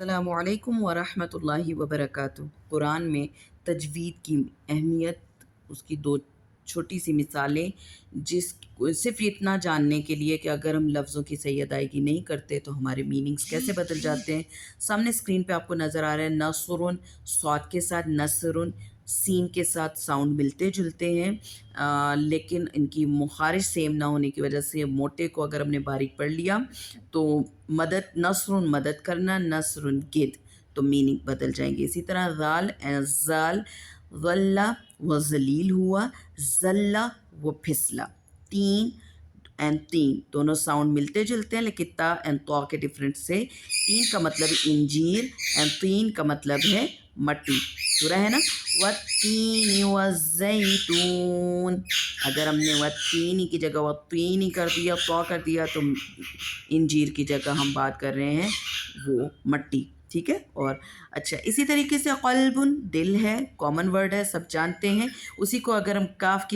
السلام علیکم ورحمۃ اللہ وبرکاتہ۔ قرآن میں تجوید کی اہمیت، اس کی دو چھوٹی سی مثالیں، جس صرف اتنا جاننے کے لیے کہ اگر ہم لفظوں کی صحیح ادائیگی نہیں کرتے تو ہمارے میننگز کیسے بدل جاتے ہیں۔ سامنے اسکرین پہ آپ کو نظر آ رہا ہے نصرن، صاد کے ساتھ نصرن، سین کے ساتھ ساؤنڈ ملتے جلتے ہیں، لیکن ان کی مخارج سیم نہ ہونے کی وجہ سے موٹے کو اگر ہم نے باریک پڑھ لیا تو مدد، نصر مدد کرنا، نصر گد، تو میننگ بدل جائیں گے۔ اسی طرح ذال زال، ظلہ وہ ذلیل ہوا، ذلہ وہ پھسلا۔ تین اینڈ تین دونوں ساؤنڈ ملتے جلتے ہیں لیکن تا اینڈ طا کے ڈفرینٹ سے۔ تین کا مطلب انجیر اینڈ تین کا مطلب ہے مٹی، سورہ ہے نا والتین والزیتون۔ اگر ہم نے والتینی کی جگہ والتینی کر دیا، طا کر دیا، تو انجیر کی جگہ ہم بات کر رہے ہیں وہ مٹی، ٹھیک ہے۔ اور اچھا اسی طریقے سے قلب دل ہے، کامن ورڈ ہے، سب جانتے ہیں۔ اسی کو اگر ہم قاف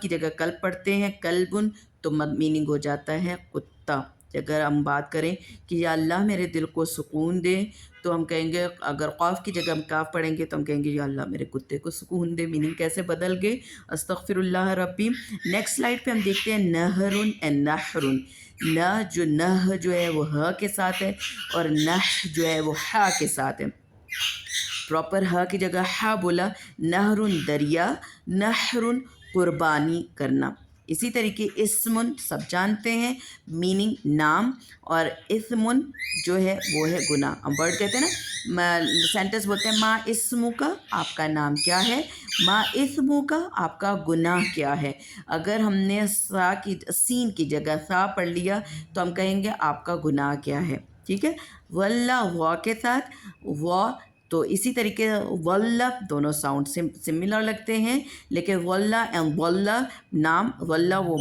کی جگہ قلب پڑھتے ہیں قلب، تو میننگ ہو جاتا ہے کتا۔ اگر ہم بات کریں کہ یا اللہ میرے دل کو سکون دے، تو ہم کہیں گے، اگر قاف کی جگہ ہم کاف پڑھیں گے تو ہم کہیں گے یا اللہ میرے کتے کو سکون دے۔ میننگ کیسے بدل گئے، استغفر اللہ ربی۔ نیکسٹ سلائڈ پہ ہم دیکھتے ہیں نہر اینڈ نحر۔ نہ جو ہے وہ ہ کے ساتھ ہے اور نح جو ہے وہ ہا کے ساتھ ہے۔ پراپر ہا کی جگہ ہا بولا، نہر دریا، نحر قربانی کرنا۔ اسی طریقے اسمن سب جانتے ہیں، میننگ نام، اور اثمن جو ہے وہ ہے گناہ۔ ہم ورڈ کہتے ہیں نا، سینٹنس بولتے ہیں ما اسمو کا، آپ کا نام کیا ہے، ما اسمو کا، آپ کا گناہ کیا ہے۔ اگر ہم نے سین کی جگہ سا پڑھ لیا تو ہم کہیں گے آپ کا گناہ کیا ہے، ٹھیک ہے۔ واللہ وا کے ساتھ وا، تو اسی طریقے واللہ دونوں ساؤنڈ سملر لگتے ہیں، لیکن واللہ اینڈ واللہ، نام واللہ وہ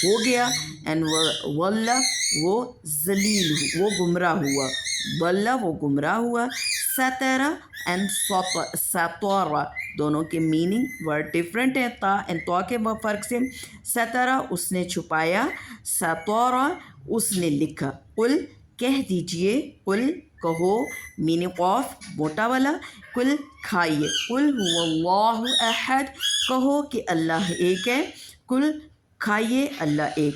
ہو گیا، اینڈ واللہ وہ ذلیل، وہ گمراہ ہوا، واللہ وہ گمراہ ہوا۔ سترہ اینڈ ستارہ دونوں کے میننگ ورڈ ڈفرینٹ ہے، تا اینڈ طا کے فرق سے۔ سترہ اس نے چھپایا، ستارہ اس نے لکھا۔ قل کہہ دیجئے، قل کہو، میننگ آف موٹا والا، قل کھائیے، قل هو اللہ احد، کہو کہ اللہ ایک ہے، قل کھائیے اللہ ایک